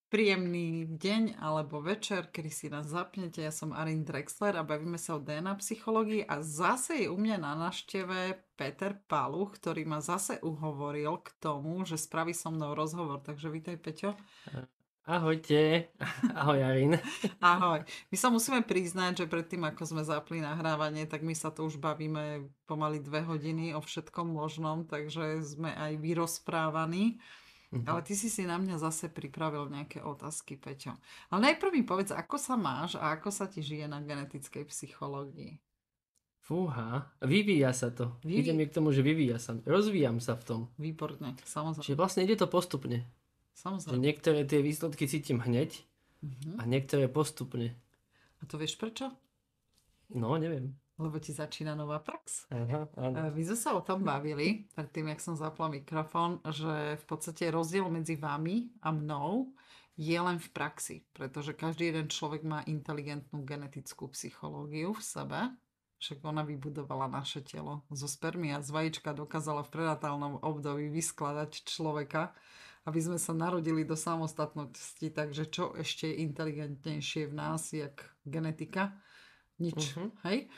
Príjemný deň alebo večer, kedy si nás zapnete. Ja som Arin Drexler a bavíme sa o DNA psychológii a zase je u mňa na návšteve Peter Paluch, ktorý ma zase uhovoril k tomu, že spraví so mnou rozhovor. Takže vítaj, Peťo. Ahojte, ahoj Arin. Ahoj. My sa musíme priznať, že predtým, ako sme zapli nahrávanie, tak my sa tu už bavíme pomaly 2 hodiny o všetkom možnom, takže sme aj vyrozprávaní. Ale ty si na mňa zase pripravil nejaké otázky, Peťo. Ale najprv mi povedz, ako sa máš a ako sa ti žije na genetickej psychológii. Fúha, vyvíja sa to. Ide mi k tomu, že vyvíja sa. Rozvíjam sa v tom. Výborne, Čiže samozrejme. vlastne ide to postupne. Že Samozrejme. niektoré tie výsledky cítim hneď Mhm. a niektoré postupne. A to vieš prečo? No, neviem. Lebo ti začína nová prax. Aha, áno. My sme sa o tom bavili, predtým, jak som zapla mikrofón, že v podstate rozdiel medzi vami a mnou je len v praxi, pretože každý jeden človek má inteligentnú genetickú psychológiu v sebe, však ona vybudovala naše telo. Zo spermia z vajíčka dokázala v prenatálnom období vyskladať človeka, aby sme sa narodili do samostatnosti, takže čo ešte je inteligentnejšie v nás, jak genetika? Nič, hej?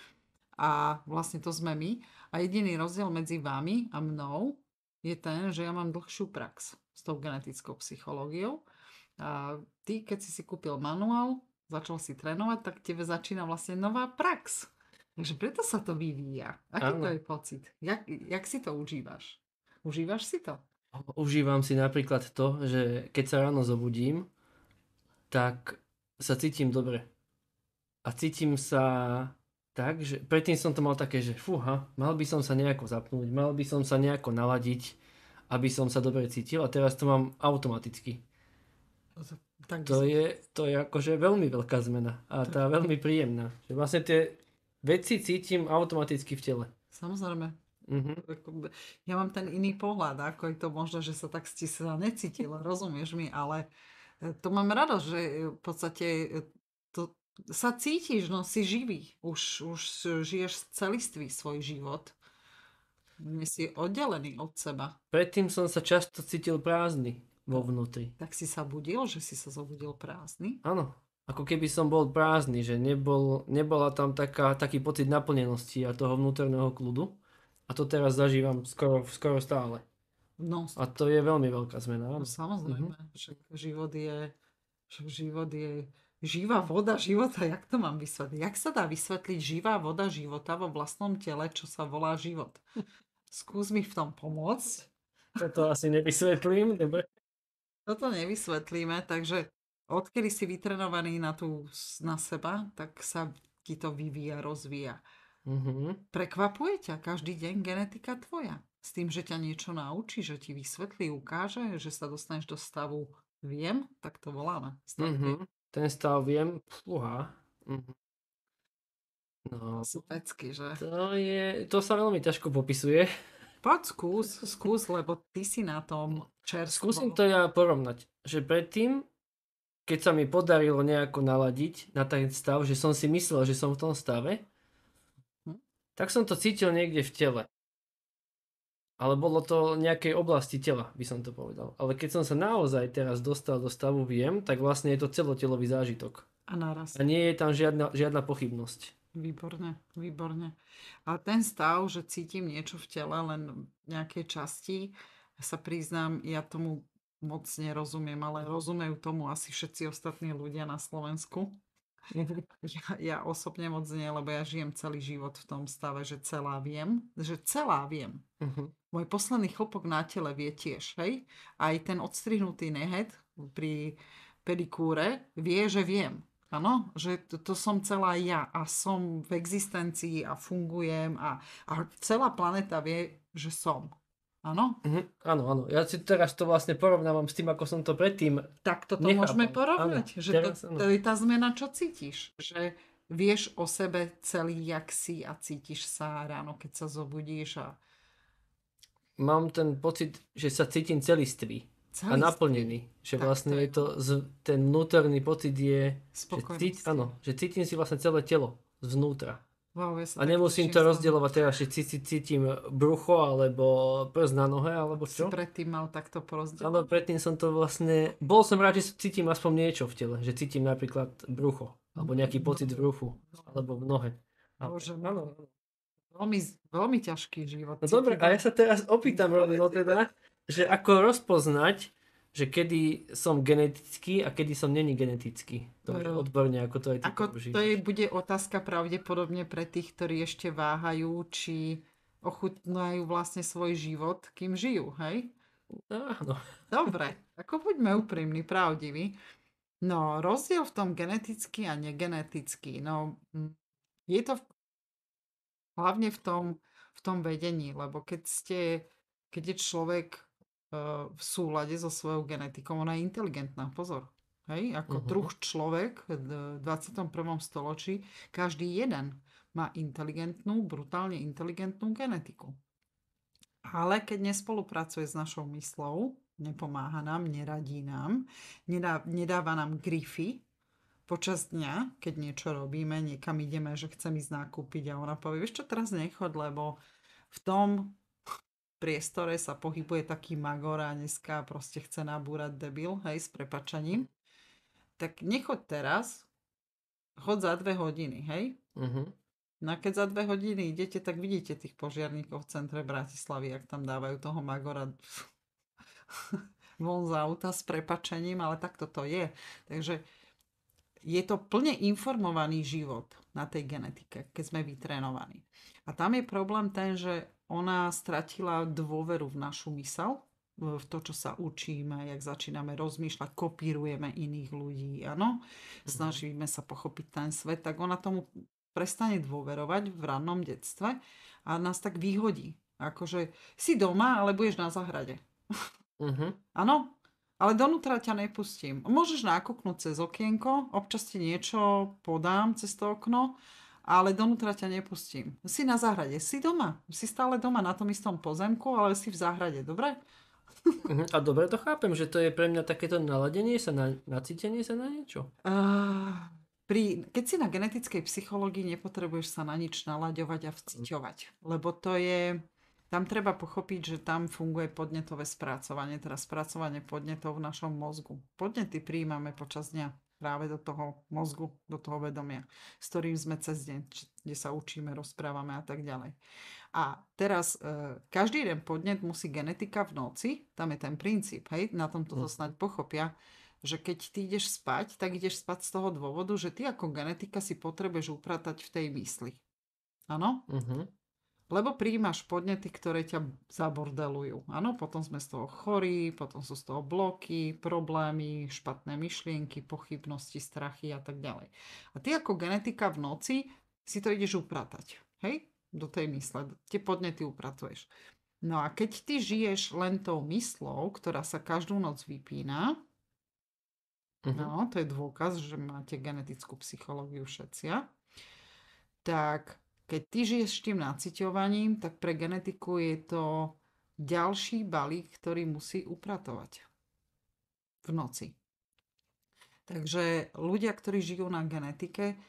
A vlastne to sme my. A jediný rozdiel medzi vami a mnou je ten, že ja mám dlhšiu prax s tou genetickou psychológiou. A ty, keď si kúpil manuál, začal si trénovať, tak tebe začína vlastne nová prax. Takže preto sa to vyvíja. Aký to Áno. je pocit? Jak si to užívaš? Užívaš si to? Užívam si napríklad to, že keď sa ráno zobudím, tak sa cítim dobre. A cítim sa tak, že predtým som to mal také, že fúha, mal by som sa nejako zapnúť, mal by som sa nejako naladiť, aby som sa dobre cítil a teraz to mám automaticky. Tak To je akože veľmi veľká zmena a tá veľmi príjemná. Že vlastne tie veci cítim automaticky v tele. Samozrejme. Ja mám ten iný pohľad, ako je to možno, že sa tak si sa necítila, rozumieš mi, ale to mám rado, že v podstate to sa cítiš, no si živý, už žiješ celistvý svoj život, nie si oddelený od seba. Predtým som sa často cítil prázdny vo vnútri. Tak si sa budil, že si sa zobudil prázdny? Áno, ako keby som bol prázdny, že nebola tam taký pocit naplnenosti a toho vnútorného kľudu. A to teraz zažívam skoro stále. No, A to je veľmi veľká zmena. no Áno. samozrejme, že život je živá voda života. Jak to mám vysvetliť? Jak sa dá vysvetliť živá voda života vo vlastnom tele, čo sa volá život? Skús mi v tom pomôcť. Toto asi nevysvetlím, dobre? Toto nevysvetlíme, takže odkedy si vytrenovaný na seba, tak sa ti to vyvíja, rozvíja. Prekvapuje ťa každý deň genetika tvoja? S tým, že ťa niečo naučí, že ti vysvetlí, ukáže, že sa dostaneš do stavu viem, tak to voláme. Stav viem. Ten stav viem, fúha. No, Sú pecky, že? to sa veľmi ťažko popisuje. Poď skús, lebo ty si na tom čerstvo. Skúsim to ja porovnať, že predtým, keď sa mi podarilo nejako naladiť na ten stav, že som si myslel, že som v tom stave, tak som to cítil niekde v tele. Ale bolo to nejakej oblasti tela, by som to povedal. Ale keď som sa naozaj teraz dostal do stavu viem, tak vlastne je to celotelový zážitok. A naraz. A nie je tam žiadna pochybnosť. Výborne. A ten stav, že cítim niečo v tele, len nejaké časti, sa priznám, ja tomu moc nerozumiem, ale rozumejú tomu asi všetci ostatní ľudia na Slovensku. Ja osobne moc nie, lebo ja žijem celý život v tom stave, že celá viem. Môj posledný chlpok na tele vie tiež, hej? Aj ten odstrihnutý nehet pri pedikúre vie, že viem. Áno, že to som celá ja a som v existencii a fungujem a celá planéta vie, že som. Áno? Áno. Ja si teraz to vlastne porovnávam s tým, ako som to predtým Tak toto nechápal. môžeme porovnať. Áno, Že teraz to je tá zmena, čo cítiš. Že vieš o sebe celý, jak si a cítiš sa ráno, keď sa zobudíš a mám ten pocit, že sa cítim celistvý a naplnený. Že Tak vlastne to je je to, ten vnútorný pocit je, spokojnosť. že cítim si vlastne celé telo zvnútra. Wow, ja sa A tak nemusím teším to z toho. rozdielovať teraz, že cítim brucho, alebo prst na nohe, alebo Si čo. predtým mal takto Ale porozdeľované? predtým som to vlastne... Bol som rád, že cítim aspoň niečo v tele. Že cítim napríklad brucho. Alebo nejaký pocit v bruchu. Alebo v nohe. Bože, Áno. veľmi, veľmi ťažký život No dobre, a ja cítiť. sa teraz opýtam rovno teda, že ako rozpoznať, že kedy som genetický a kedy som není genetický. To je odborne, ako to aj ty Ako to používaš. bude otázka pravdepodobne pre tých, ktorí ešte váhajú, či ochutnajú vlastne svoj život, kým žijú, hej? Áno. Dobre, ako buďme úprimní, pravdiví. No, rozdiel v tom genetický a negenetický, no, je to hlavne v tom vedení, lebo keď je človek v súlade so svojou genetikou, ona je inteligentná, pozor. Hej, ako druh Uh-huh. človek v 21. storočí, každý jeden má inteligentnú, brutálne inteligentnú genetiku. Ale keď nespolupracuje s našou myslou, nepomáha nám, neradí nám, nedáva nám grify počas dňa, keď niečo robíme, niekam ideme, že chcem ísť nakúpiť a ona povie, vieš čo, teraz nechod, lebo v tom priestore sa pohybuje taký magor a dneska proste chce nabúrať debil, hej, s prepačaním. Tak nechod teraz, chod za 2 hodiny, hej. Uh-huh. No a keď za 2 hodiny idete, tak vidíte tých požiarníkov v centre Bratislavy, ak tam dávajú toho magora von z auta s prepačením, ale takto to je. Takže je to plne informovaný život na tej genetike, keď sme vytrénovaní. A tam je problém ten, že ona stratila dôveru v našu mysel, v to, čo sa učíme, jak začíname rozmýšľať, kopírujeme iných ľudí, áno, snažíme sa pochopiť ten svet, tak ona tomu prestane dôverovať v rannom detstve a nás tak vyhodí. Akože si doma, ale budeš na záhrade. Uh-huh. Áno, ale donútra ťa nepustím. Môžeš nákuknúť cez okienko, občas ti niečo podám cez to okno, ale donútra ťa nepustím. Si na záhrade, si doma, si stále doma na tom istom pozemku, ale si v záhrade, dobre? Uh-huh. A dobre to chápem, že to je pre mňa takéto naladenie sa, nacítenie sa na niečo. Keď si na genetickej psychológii, nepotrebuješ sa na nič nalaďovať a vciťovať, lebo tam treba pochopiť, že tam funguje podnetové spracovanie, teda spracovanie podnetov v našom mozgu. Podnety prijímame počas dňa práve do toho mozgu, do toho vedomia, s ktorým sme cez deň, kde sa učíme, rozprávame a tak ďalej. A teraz každý jeden podnet musí genetika v noci, tam je ten princíp, hej, na tomto to snáď pochopia, že keď ty ideš spať, tak ideš spať z toho dôvodu, že ty ako genetika si potrebuješ upratať v tej mysli. Áno? Uh-huh. Lebo prijímaš podnety, ktoré ťa zabordelujú. Áno, potom sme z toho chorí, potom sú z toho bloky, problémy, špatné myšlienky, pochybnosti, strachy a tak ďalej. A ty ako genetika v noci si to ideš upratať. Hej? Do tej mysle. Tie podnety upratuješ. No a keď ty žiješ len tou myslou, ktorá sa každú noc vypína, Uh-huh. no, to je dôkaz, že máte genetickú psychológiu všetci, tak keď ty žiješ s tým naciťovaním, tak pre genetiku je to ďalší balík, ktorý musí upratovať v noci. Takže ľudia, ktorí žijú na genetike,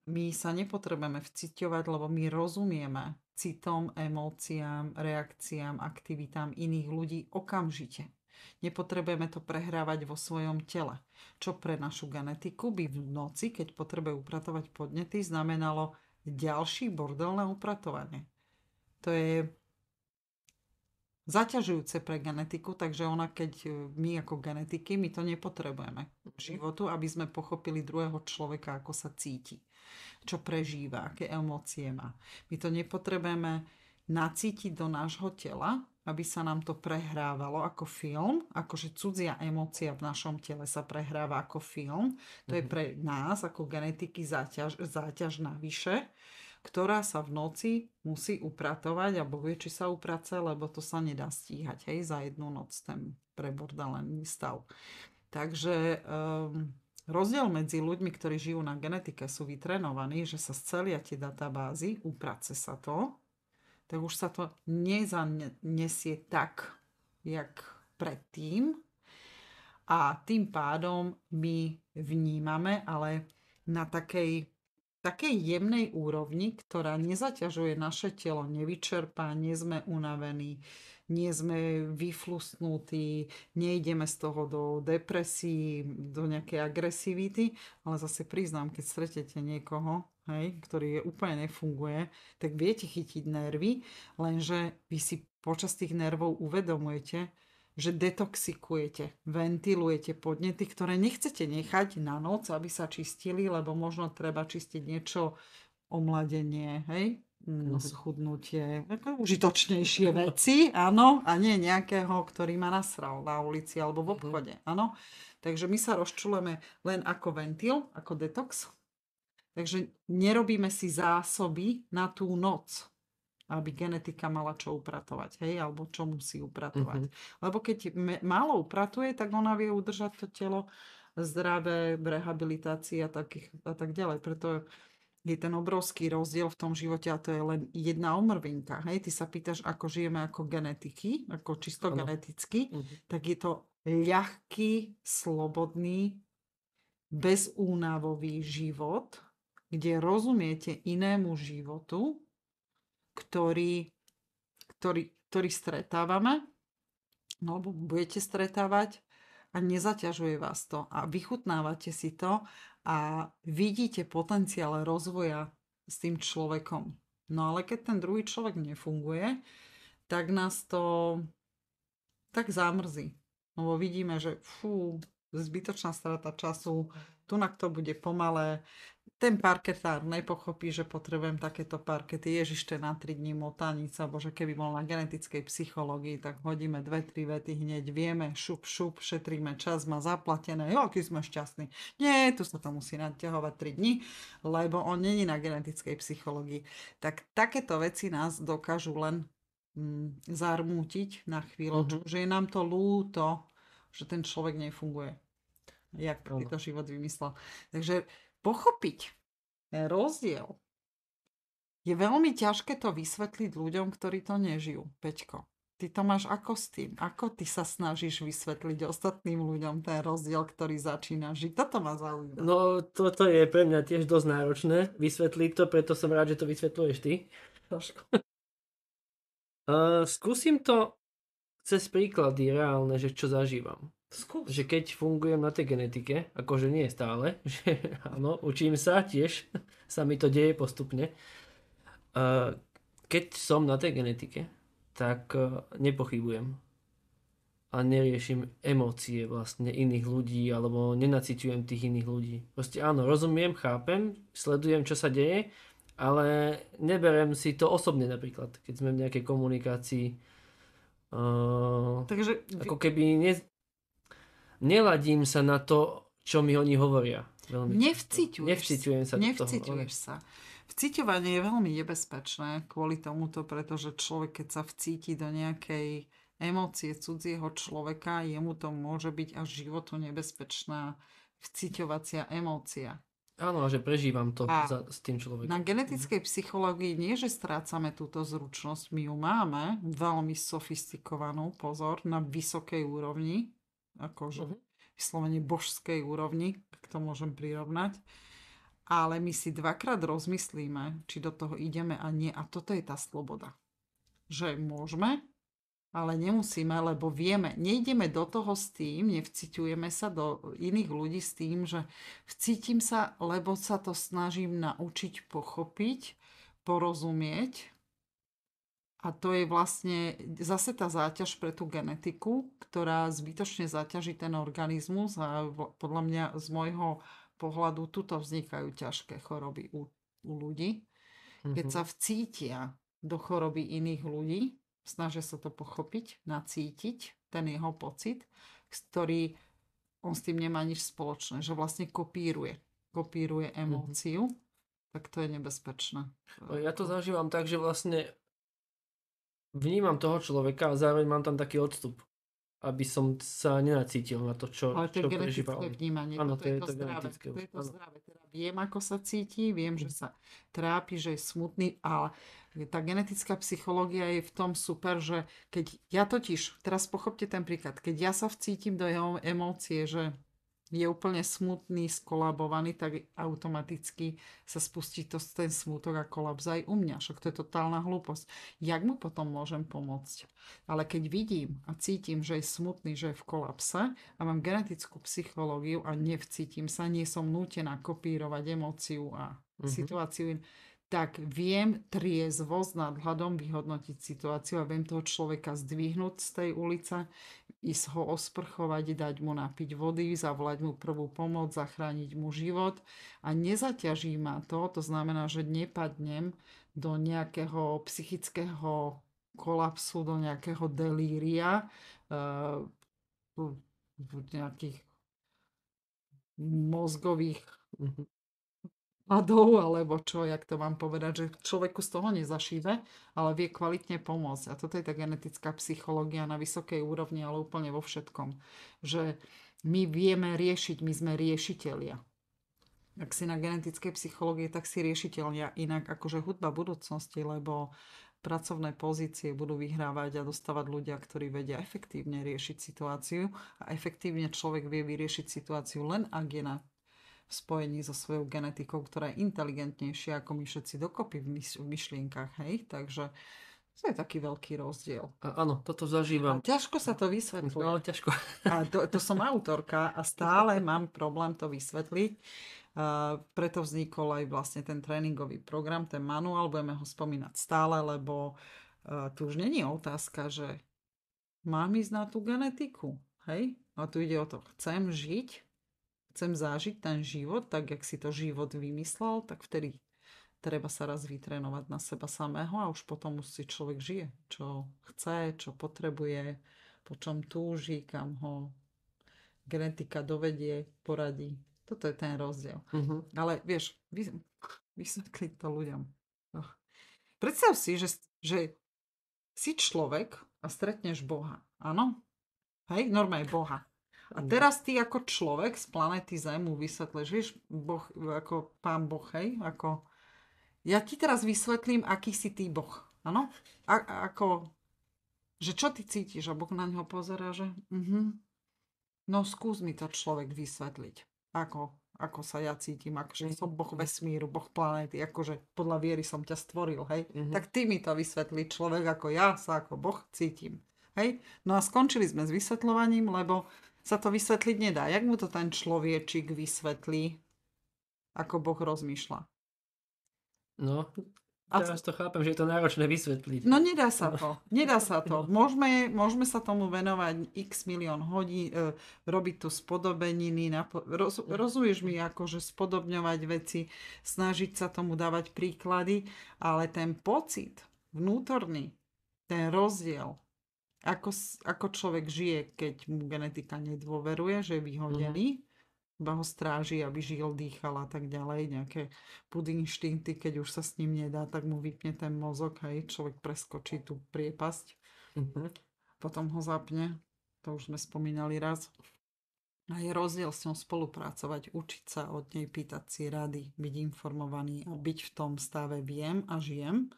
my sa nepotrebujeme vciťovať, lebo my rozumieme citom, emóciám, reakciám, aktivitám iných ľudí okamžite. Nepotrebujeme to prehrávať vo svojom tele. Čo pre našu genetiku by v noci, keď potrebuje upratovať podnety, znamenalo ďalší bordel na upratovanie. To je zaťažujúce pre genetiku, takže ona, keď my ako genetiky, my to nepotrebujeme k životu, aby sme pochopili druhého človeka, ako sa cíti, čo prežíva, aké emócie má. My to nepotrebujeme nacítiť do nášho tela, aby sa nám to prehrávalo ako film, akože cudzia emócia v našom tele sa prehráva ako film. To je pre nás ako genetiky záťaž navyše, ktorá sa v noci musí upratovať a Boh vie, či sa uprace, lebo to sa nedá stíhať, hej, za jednu noc ten prebordelený stav. Takže rozdiel medzi ľuďmi, ktorí žijú na genetike, sú vytrenovaní, že sa scelia tie databázy, uprace sa to, tak už sa to nezanesie tak, jak predtým. A tým pádom my vnímame, ale na takej takej jemnej úrovni, ktorá nezaťažuje naše telo, nevyčerpá, nie sme unavení, nie sme vyflusnutí, nejdeme z toho do depresí, do nejakej agresivity, ale zase priznám, keď stretnete niekoho, hej, ktorý úplne nefunguje, tak viete chytiť nervy, lenže vy si počas tých nervov uvedomujete, že detoxikujete, ventilujete podnety, ktoré nechcete nechať na noc, aby sa čistili, lebo možno treba čistiť niečo, omladenie, hej, schudnutie, užitočnejšie veci, áno, a nie nejakého, ktorý ma nasral na ulici alebo v obchode, áno. Takže my sa rozčuleme len ako ventil, ako detox. Takže nerobíme si zásoby na tú noc, aby genetika mala čo upratovať, hej, alebo čo musí upratovať. Lebo keď málo upratuje, tak ona vie udržať to telo zdravé, rehabilitácii a tak ďalej. Preto je ten obrovský rozdiel v tom živote a to je len jedna omrvinka. Hej, ty sa pýtaš, ako žijeme ako genetiky, ako čisto geneticky, tak je to ľahký, slobodný, bezúnavový život, kde rozumiete inému životu, ktorý stretávame, no alebo budete stretávať a nezaťažuje vás to a vychutnávate si to a vidíte potenciál rozvoja s tým človekom. No ale keď ten druhý človek nefunguje, tak nás to tak zamrzí. Lebo vidíme, že zbytočná strata času, tunak to bude pomalé, ten parketár nepochopí, že potrebujem takéto parkety. Ježiš, to je na 3 dní motanica, bože, keby bol na genetickej psychológii, tak hodíme 2-3 vety hneď, vieme, šup, šetríme čas, má zaplatené, aký sme šťastní. Nie, tu sa to musí naťahovať 3 dní, lebo on není na genetickej psychológii. Tak takéto veci nás dokážu len zarmútiť na chvíľočku, že je nám to ľúto, že ten človek nefunguje. Jak to život vymyslel. Takže pochopiť rozdiel je veľmi ťažké to vysvetliť ľuďom, ktorí to nežijú. Peťko, ty to máš ako s tým? Ako ty sa snažíš vysvetliť ostatným ľuďom ten rozdiel, ktorý začína žiť? Toto ma zaujíma. No, toto je pre mňa tiež dosť náročné vysvetliť to, preto som rád, že to vysvetľuješ ty. Trošku. Skúsim to cez príklady reálne, že čo zažívam. Skús. Že keď fungujem na tej genetike, akože nie stále, že áno, učím sa tiež, sa mi to deje postupne. Keď som na tej genetike, tak nepochybujem a neriešim emócie vlastne iných ľudí alebo nenaciťujem tých iných ľudí. Proste áno, rozumiem, chápem, sledujem, čo sa deje, ale neberem si to osobne napríklad, keď sme v nejakej komunikácii. Takže ako keby neladím sa na to, čo mi oni hovoria. Nevciťujem sa do toho. Nevciťuješ sa. Vciťovanie je veľmi nebezpečné kvôli tomuto, pretože človek, keď sa vcíti do nejakej emócie cudzieho človeka, jemu to môže byť až životu nebezpečná vciťovacia emócia. Áno, a že prežívam to s tým človekom. Na genetickej psychológii nie, že strácame túto zručnosť, my ju máme veľmi sofistikovanú, pozor, na vysokej úrovni, akože vyslovene božskej úrovni, tak to môžem prirovnať. Ale my si dvakrát rozmyslíme, či do toho ideme a nie. A toto je tá sloboda. Že môžeme, ale nemusíme, lebo vieme, nejdeme do toho s tým, nevciťujeme sa do iných ľudí s tým, že vcítim sa, lebo sa to snažím naučiť pochopiť, porozumieť. A to je vlastne zase tá záťaž pre tú genetiku, ktorá zbytočne zaťaží ten organizmus a podľa mňa z môjho pohľadu tuto vznikajú ťažké choroby u ľudí. Keď sa vcítia do choroby iných ľudí, snažia sa to pochopiť, nacítiť ten jeho pocit, ktorý on s tým nemá nič spoločné, že vlastne kopíruje emóciu, tak to je nebezpečné. Ja to zažívam tak, že vlastne vnímam toho človeka a zároveň mám tam taký odstup, aby som sa nenacítil na to, čo prežíval. Ale to je genetické vnímanie. Áno, to je to zdravé. To je to zdravé. Teda viem, ako sa cíti, viem, že sa trápi, že je smutný, ale tá genetická psychológia je v tom super, že keď ja totiž, teraz pochopte ten príklad, keď ja sa vcítim do jeho emócie, že je úplne smutný, skolabovaný, tak automaticky sa spustí ten smutok a kolaps aj u mňa. Však to je totálna hlúposť. Jak mu potom môžem pomôcť? Ale keď vidím a cítim, že je smutný, že je v kolapse a mám genetickú psychológiu a nevcítim sa, nie som nútená kopírovať emóciu a situáciu, tak viem triezvo s nadhľadom vyhodnotiť situáciu a viem toho človeka zdvihnúť z tej ulice, ísť ho osprchovať, dať mu napiť vody, zavolať mu prvú pomoc, zachrániť mu život a nezaťaží ma to, to znamená, že nepadnem do nejakého psychického kolapsu, do nejakého delíria, v nejakých mozgových padov, alebo čo, jak to mám povedať, že človeku z toho nezašíve, ale vie kvalitne pomôcť. A toto je tá genetická psychológia na vysokej úrovni, ale úplne vo všetkom. Že my vieme riešiť, my sme riešitelia. Ak si na genetickej psychológie, tak si riešiteľia inak akože hudba budúcnosti, lebo pracovné pozície budú vyhrávať a dostávať ľudia, ktorí vedia efektívne riešiť situáciu a efektívne človek vie vyriešiť situáciu len ak je na v spojení so svojou genetikou, ktorá je inteligentnejšia ako my všetci dokopy v myšlienkach, hej? Takže to je taký veľký rozdiel. Áno, toto zažívam. A ťažko sa to vysvetľuje. No, ťažko. A to som autorka a stále mám problém to vysvetliť. Preto vznikol aj vlastne ten tréningový program, ten manuál, budeme ho spomínať stále, lebo tu už není otázka, že mám ísť na tú genetiku, hej? A tu ide o to, chcem žiť, chcem zažiť ten život, tak jak si to život vymyslel, tak vtedy treba sa raz vytrénovať na seba samého a už potom už si človek žije, čo chce, čo potrebuje, po čom túži, kam ho genetika dovedie, poradí. Toto je ten rozdiel. Ale vieš, vysvetliť to ľuďom. Predstav si, že si človek a stretneš Boha. Áno? Hej, normálne Boha. A teraz ty ako človek z planéty Zem mu vysvetlíš, vieš, Boh, ako pán Boh, hej, ako... Ja ti teraz vysvetlím, aký si ty Boh, áno? Ako... Že čo ty cítiš? A Boh na ňo pozerá, že... No skús mi to človek vysvetliť. Ako sa ja cítim, akože som Boh vesmíru, Boh planéty, akože podľa viery som ťa stvoril, hej? Tak ty mi to vysvetlí človek, ako ja sa ako Boh cítim, hej? No a skončili sme s vysvetľovaním, lebo sa to vysvetliť nedá. Jak mu to ten človečik vysvetlí, ako Boh rozmýšľa? No, teraz to chápem, že je to náročné vysvetliť. No nedá sa to. Nedá sa to. Môžeme sa tomu venovať x milión hodín, robiť tu spodobeniny. Rozumieš mi, akože spodobňovať veci, snažiť sa tomu dávať príklady, ale ten pocit vnútorný, ten rozdiel, ako človek žije, keď mu genetika nedôveruje, že je vyhodený, iba ho stráži, aby žil, dýchal a tak ďalej, nejaké inštinkty, keď už sa s ním nedá, tak mu vypne ten mozog, hej, človek preskočí tú priepasť, potom ho zapne, to už sme spomínali raz. A je rozdiel s ňou spolupracovať, učiť sa od nej, pýtať si rady, byť informovaný a byť v tom stave viem a žijem.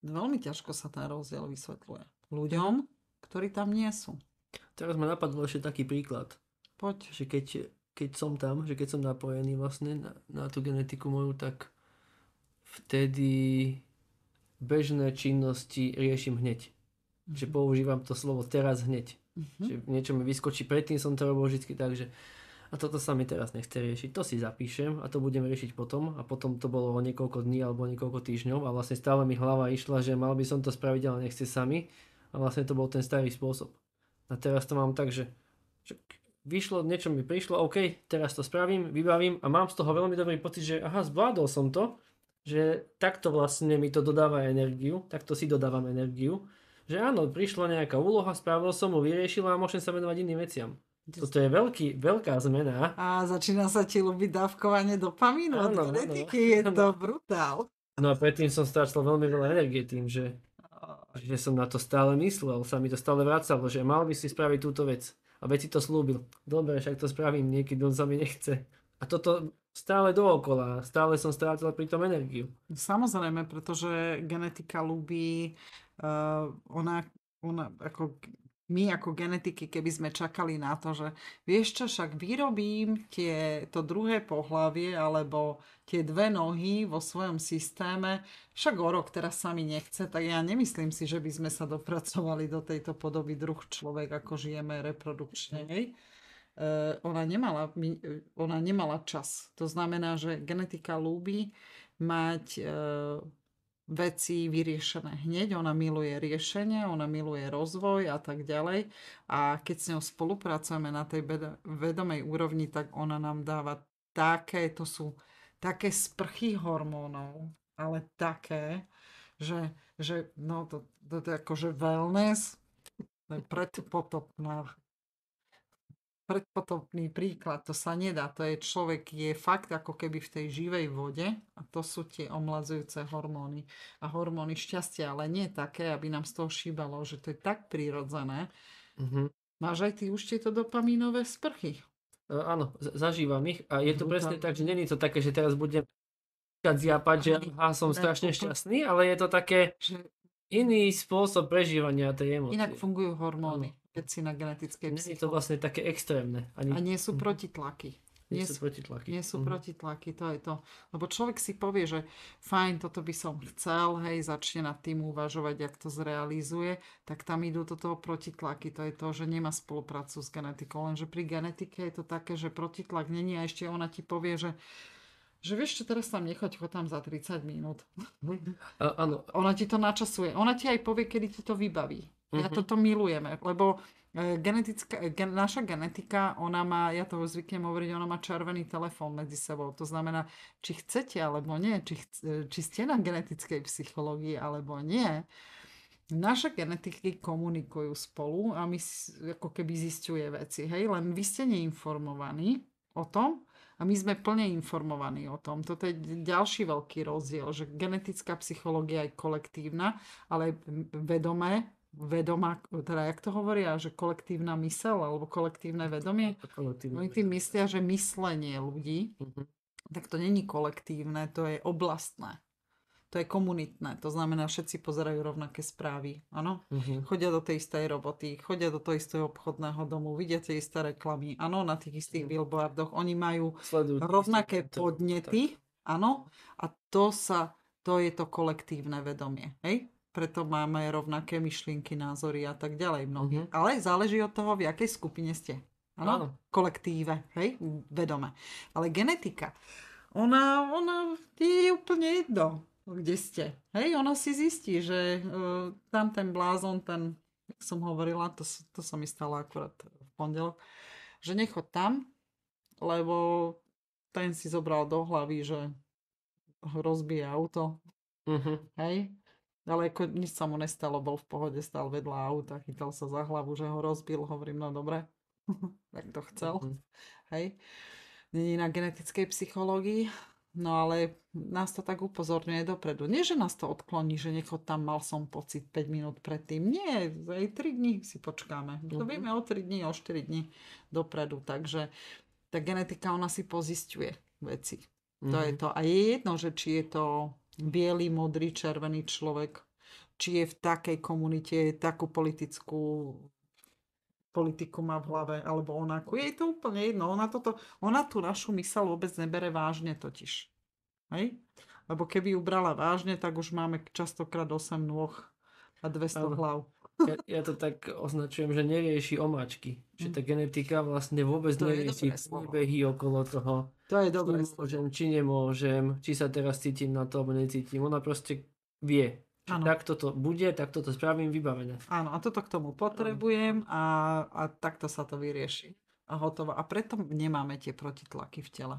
Veľmi ťažko sa ten rozdiel vysvetľuje ľuďom, ktorí tam nie sú. Teraz ma napadlo ešte taký príklad. Poď. Že keď som tam, že keď som napojený vlastne na tú genetiku moju, tak vtedy bežné činnosti riešim hneď. Že používam to slovo teraz hneď. Že niečo mi vyskočí, predtým som to robil vždy tak, že a toto sa mi teraz nechce riešiť, to si zapíšem a to budem riešiť potom a potom to bolo o niekoľko dní alebo niekoľko týždňov a vlastne stále mi hlava išla, že mal by som to spraviť, ale nechce sami a vlastne to bol ten starý spôsob. A teraz to mám tak, že vyšlo, niečo mi prišlo, OK, teraz to spravím, vybavím a mám z toho veľmi dobrý pocit, že aha, zvládol som to, že takto vlastne mi to dodáva energiu, takto si dodávam energiu, že áno, prišla nejaká úloha, spravil som ju, vyriešila a môžem sa venovať iným veciam. Toto je veľká zmena. A začína sa ti ľúbiť dávkovanie dopamínu od genetiky, je to brutál. No a predtým som strácal veľmi veľa energie tým, že som na to stále myslel, sa mi to stále vracalo, že mal by si spraviť túto vec. A veď si to slúbil. Dobre, však to spravím, niekedy on sa mi nechce. A toto stále dookola, stále som strátil pri tom energiu. Samozrejme, pretože genetika ľúbi, ona ako my ako genetiky, keby sme čakali na to, že vieš čo, však vyrobím to druhé pohlavie alebo tie dve nohy vo svojom systéme, však o rok teraz sa mi nechce, tak ja nemyslím si, že by sme sa dopracovali do tejto podoby druh človek, ako žijeme reprodukčne. Hej? Ona nemala čas. To znamená, že genetika ľúbi mať veci vyriešené hneď. Ona miluje riešenie, ona miluje rozvoj a tak ďalej. A keď s ňou spolupracujeme na tej vedomej úrovni, tak ona nám dáva to sú také sprchy hormónov, ale také, že no to je akože wellness, to je predpotopný príklad, to sa nedá, to je človek je fakt ako keby v tej živej vode a to sú tie omladzujúce hormóny a hormóny šťastia, ale nie také, aby nám z toho šíbalo, že to je tak prirodzené. Máš aj ty už tieto dopamínové sprchy? Áno, zažívam ich a je to presne tak, že není to také, že teraz budem zjapať, že som strašne šťastný, ale je to také iný spôsob prežívania tej emócie. Inak fungujú hormóny. Keď si na genetickej psychológii. Nie je to vlastne také extrémne. A nie sú protitlaky. Nie sú protitlaky. Nie sú protitlaky, to je to. Lebo človek si povie, že fajn, toto by som chcel, hej, začne nad tým uvažovať, jak to zrealizuje, tak tam idú do toho protitlaky. To je to, že nemá spoluprácu s genetikou. Lenže pri genetike je to také, že protitlak není a ešte ona ti povie, že vieš čo, teraz tam nechoď, choď tam za 30 minút. Áno. Ona ti to načasuje. Ona ti aj povie, kedy ti to vybaví. Ja toto milujeme, lebo naša genetika, ona má, ja to zvyknem hovoriť, ona má červený telefón medzi sebou. To znamená, či chcete alebo nie, či ste na genetickej psychológii alebo nie, naše genetiky komunikujú spolu a my ako keby zisťuje veci. Hej? Len vy ste neinformovaní o tom a my sme plne informovaní o tom. Toto je ďalší veľký rozdiel, že genetická psychológia je kolektívna, ale vedomá, teda jak to hovoria, že kolektívna myseľ alebo kolektívne vedomie. Oni tým myslia, že myslenie ľudí, tak to není kolektívne, to je oblastné. To je komunitné, to znamená, všetci pozerajú rovnaké správy, áno? Chodia do tej istej roboty, chodia do toho istého obchodného domu, vidia tie isté reklamy, áno, na tých istých billboardoch, oni majú rovnaké podnety, áno, a to je to kolektívne vedomie, hej? Preto máme rovnaké myšlienky, názory a tak ďalej mnohí. Ale záleží od toho, v jakej skupine ste. Áno? Kolektíve, hej? Vedome. Ale genetika, ona je úplne jedno, kde ste. Hej, ona si zistí, že tam ten blázon, jak som hovorila, to sa mi stalo akurát v pondelok, že nechod tam, lebo ten si zobral do hlavy, že rozbije auto. Hej? Ale ako nič sa mu nestalo, bol v pohode, stál vedľa auta, chytal sa za hlavu, že ho rozbil, hovorím, no dobre, tak to chcel, hej. Není na genetickej psychológii, no ale nás to tak upozorňuje dopredu. Nie, že nás to odkloní, že nechod tam, mal som pocit 5 minút predtým. Nie, aj 3 dní si počkáme. To vieme o 3 dní, o 4 dní dopredu, takže tá genetika, ona si pozisťuje veci. To je to. A je jedno, že či je to biely, modrý, červený človek, či je v takej komunite, takú politiku má v hlave, alebo onakú. Je to úplne jedno. Ona tú našu myseľ vôbec nebere vážne totiž. Hej? Lebo keby ju brala vážne, tak už máme častokrát 8 nôh a 200 hlav. Ja to tak označujem, že nerieši omáčky. Že tá genetika vlastne vôbec nerieši príbehy okolo toho. To je dobré. Či nemôžem, či sa teraz cítim na to, alebo necítim. Ona proste vie. Takto to bude, takto to spravím, vybavené. Áno, a toto k tomu potrebujem a takto sa to vyrieši. A hotovo. A preto nemáme tie protitlaky v tele.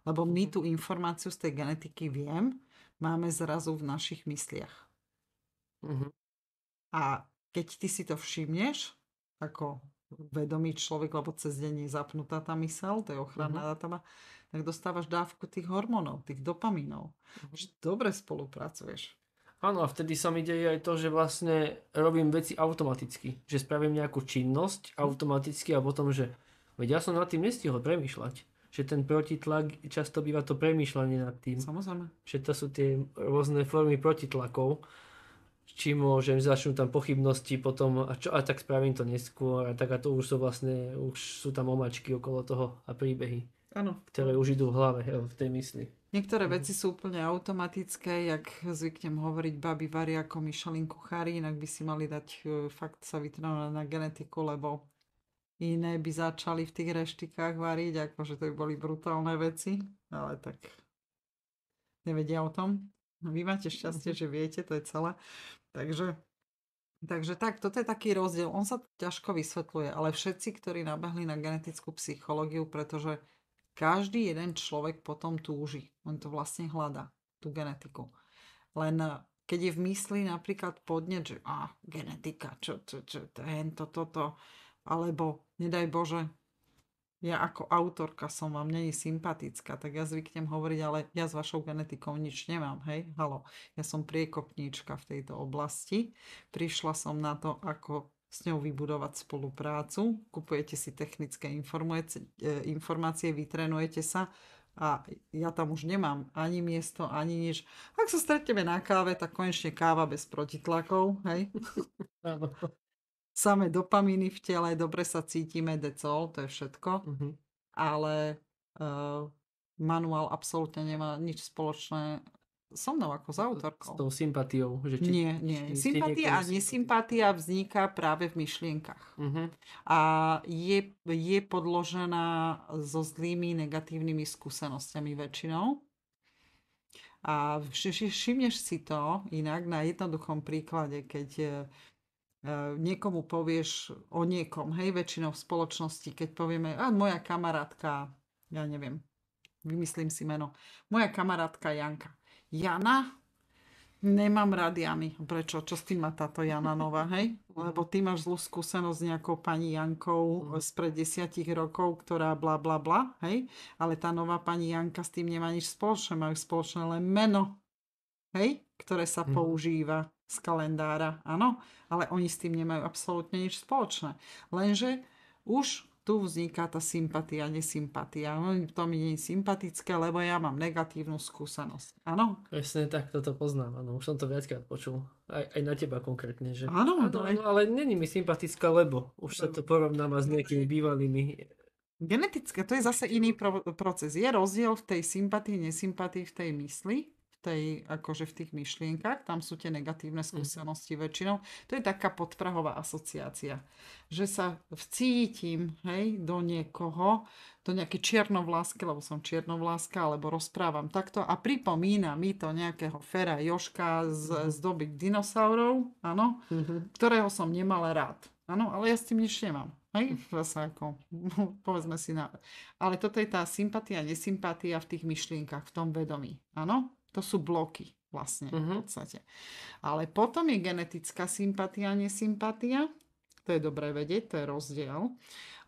Lebo my tú informáciu z tej genetiky máme zrazu v našich mysliach. A keď ty si to všimneš, ako vedomý človek, lebo cez deň je zapnutá tá myseľ, to je ochranná databáza, tak dostávaš dávku tých hormónov, tých dopamínov. Že dobre spolupracuješ. Áno, a vtedy sa mi deje aj to, že vlastne robím veci automaticky. Že spravím nejakú činnosť automaticky a potom, že veď ja som nad tým nestihol premýšľať. Že ten protitlak často býva to premýšľanie nad tým. Samozrejme. Že to sú tie rôzne formy protitlakov. či môžem, začnú tam pochybnosti potom a tak spravím to neskôr a tak a to už sú tam omačky okolo toho a príbehy, Áno. ktoré už idú v hlave, v tej mysli. Niektoré veci sú úplne automatické, jak zvyknem hovoriť, baby varia ako Michelin kuchári, inak by si mali dať fakt sa vytrénovať na genetiku, lebo iné by začali v tých reštikách variť, akože to by boli brutálne veci, ale tak nevedia o tom. Vy máte šťastie, že viete, to je celé. Takže tak, toto je taký rozdiel. On sa ťažko vysvetľuje, ale všetci, ktorí nabehli na genetickú psychológiu, pretože každý jeden človek potom túži. On to vlastne hľadá, tú genetiku. Len keď je v mysli napríklad podnet, že genetika, toto, alebo nedaj Bože, ja ako autorka som vám není sympatická, tak ja zvyknem hovoriť, ale ja s vašou genetikou nič nemám, hej, halo. Ja som priekopníčka v tejto oblasti. Prišla som na to, ako s ňou vybudovať spoluprácu. Kupujete si technické informácie, vytrenujete sa a ja tam už nemám ani miesto, ani nič. Ak sa stretneme na káve, tak konečne káva bez protitlakov, hej. Samé dopamíny v tele, dobre sa cítime, decol, to je všetko. Ale manuál absolútne nemá nič spoločné so mnou ako s autorkou. S tou sympatiou. Že nie. Sympatia a nesympatia vzniká práve v myšlienkach. A je podložená so zlými negatívnymi skúsenosťami väčšinou. A všimneš si to inak na jednoduchom príklade, keď niekomu povieš o niekom, hej, väčšinou v spoločnosti, keď povieme, moja kamarátka, ja neviem, vymyslím si meno, moja kamarátka Janka. Jana? Nemám rád Jany. Prečo? Čo s tým má táto Jana nová, hej? Lebo ty máš zlú skúsenosť s nejakou pani Jankou spred 10 rokov, ktorá bla bla bla, hej? Ale tá nová pani Janka s tým nemá nič spoločné, majú spoločné len meno, hej? Ktoré sa používa z kalendára, áno, ale oni s tým nemajú absolútne nič spoločné. Lenže už tu vzniká tá sympatia, nesympatia. To mi nie je sympatické, lebo ja mám negatívnu skúsenosť. Áno? Presne tak, toto poznám, áno. Už som to viackrát počul. Aj na teba konkrétne, že... Áno, ale není mi sympatická, lebo už sa to porovnáva s nejakými bývalými. Genetické, to je zase iný proces. Je rozdiel v tej sympatii, nesympatii, v tej mysli, akože v tých myšlienkach, tam sú tie negatívne skúsenosti väčšinou. To je taká podprahová asociácia, že sa vcítim, hej, do niekoho, do nejakej čiernovlásky, lebo som čiernovláska, alebo rozprávam takto a pripomína mi to nejakého Fera Joška z doby dinosaurov, áno, ktorého som nemala rád. Áno, ale ja s tým nič nemám. Hej, zase ako, povedzme si Ale toto je tá sympatia, nesympatia v tých myšlienkach, v tom vedomí, áno? To sú bloky vlastne v podstate. Ale potom je genetická sympatia, nesympatia. To je dobré vedieť, to je rozdiel.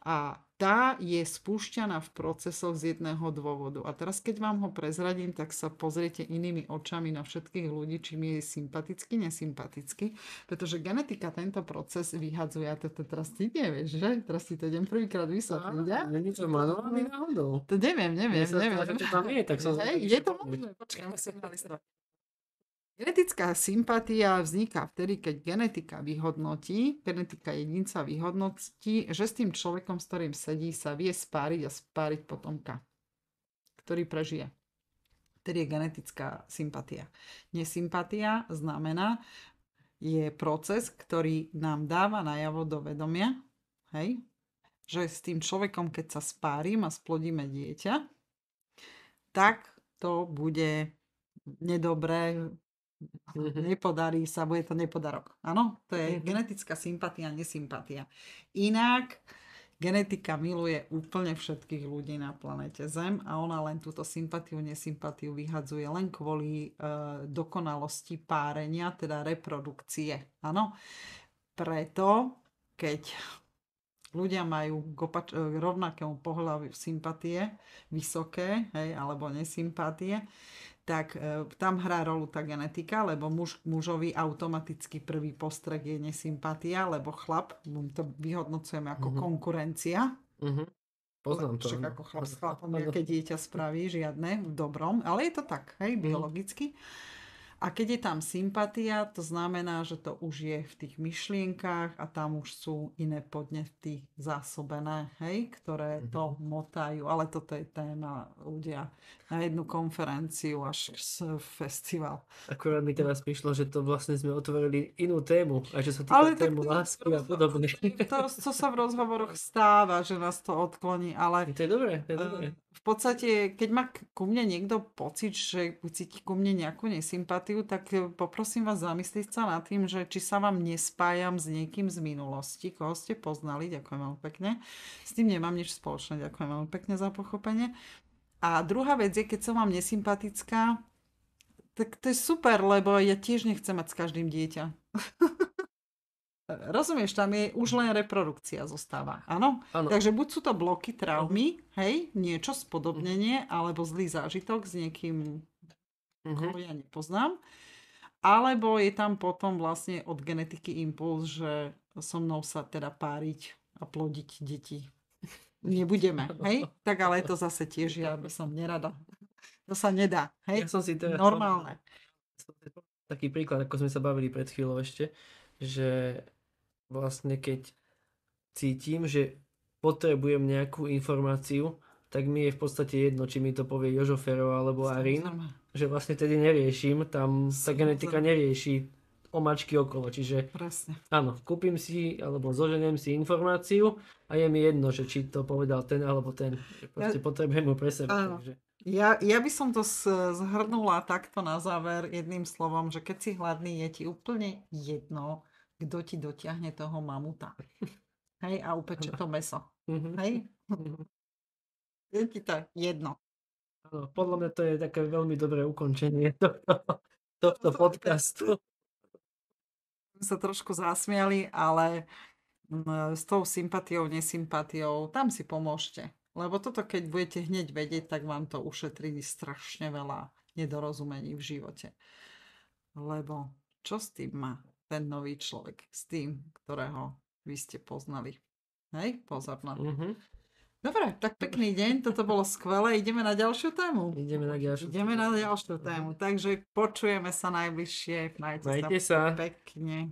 A tá je spúšťaná v procesoch z jedného dôvodu. A teraz, keď vám ho prezradím, tak sa pozriete inými očami na všetkých ľudí, či mi je sympatický, nesympatický. Pretože genetika tento proces vyhadzuje. A to teraz ty nevieš, že? Teraz ti to idem prvýkrát vysvetliť, ja? Není to manuálny náhodou. To neviem. To tam je, tak som... Je to možné, počkaj, musím nalistovať. Genetická sympatia vzniká vtedy, keď genetika jedinca vyhodnotí, že s tým človekom, s ktorým sedí, sa vie spáriť a spáriť potomka, ktorý prežije. Vtedy je genetická sympatia. Nesympatia znamená, je proces, ktorý nám dáva najavo do vedomia, hej, že s tým človekom, keď sa spárim a splodíme dieťa, tak to bude nedobré, nepodarí sa, bude to nepodarok. Áno, to je genetická sympatia, nesympatia. Inak genetika miluje úplne všetkých ľudí na planete Zem a ona len túto sympatiu, nesympatiu vyhadzuje len kvôli dokonalosti párenia, teda reprodukcie. Áno, preto keď ľudia majú k rovnakému pohľaviu sympatie, vysoké, hej, alebo nesympatie, tak tam hrá rolu tá genetika, lebo mužovi automaticky prvý postreh je nesympatia, lebo chlap, to vyhodnocujeme ako konkurencia. Poznám to. Však ako chlap s chlapom nejaké dieťa spraví, žiadne v dobrom, ale je to tak, hej, biologicky. A keď je tam sympatia, to znamená, že to už je v tých myšlienkách a tam už sú iné podnety zásobené, hej, ktoré to motajú. Ale toto je téma, ľudia, na jednu konferenciu až festival. Akurát mi teraz prišlo, že to vlastne sme otvorili inú tému, a čo sa týka tému lásky a podobne. To sa v rozhovoroch stáva, že nás to odkloní, ale To je dobré, to je dobré. v podstate, keď má ku mne niekto pocit, že cíti ku mne nejakú nesympatiu, tak poprosím vás zamyslieť sa nad tým, že či sa vám nespájam s niekým z minulosti, koho ste poznali, ďakujem veľmi pekne. S tým nemám nič spoločné, ďakujem veľmi pekne za pochopenie. A druhá vec je, keď som vám nesympatická, tak to je super, lebo ja tiež nechcem mať s každým dieťa. Rozumieš, tam je už len reprodukcia zostáva, áno? Takže buď sú to bloky traumy, hej, niečo spodobnenie, alebo zlý zážitok s niekým, koho ja nepoznám, alebo je tam potom vlastne od genetiky impuls, že so mnou sa teda páriť a plodiť deti nebudeme, hej? Tak ale to zase tiež ja by som nerada. To sa nedá, hej? Ja som si teraz normálne. Taký príklad, ako sme sa bavili pred chvíľou ešte, že vlastne keď cítim, že potrebujem nejakú informáciu, tak mi je v podstate jedno, či mi to povie Jožo Fero alebo Arin, že vlastne tedy neriešim, tam tá genetika nerieši omačky okolo, čiže presne. Áno, kúpim si alebo zoženiem si informáciu a je mi jedno, že či to povedal ten alebo ten, že proste potrebujem ho pre seba. Takže... Ja by som to zhrnula takto na záver jedným slovom, že keď si hladný, je ti úplne jedno, kto ti dotiahne toho mamuta. Hej, a upeče to mäso. Hej? Je ti to jedno. Áno, podľa mňa to je také veľmi dobré ukončenie tohto podcastu. Sa trošku zasmiali, ale s tou sympatiou, nesympatiou, tam si pomôžte. Lebo toto, keď budete hneď vedieť, tak vám to ušetrí strašne veľa nedorozumení v živote. Lebo čo s tým má ten nový človek? S tým, ktorého vy ste poznali. Hej? Pozor na to. Dobre, tak pekný deň, toto bolo skvelé. Ideme na ďalšiu tému. Ideme na ďalšiu tému. Takže počujeme sa najbližšie. Majte sa pekne.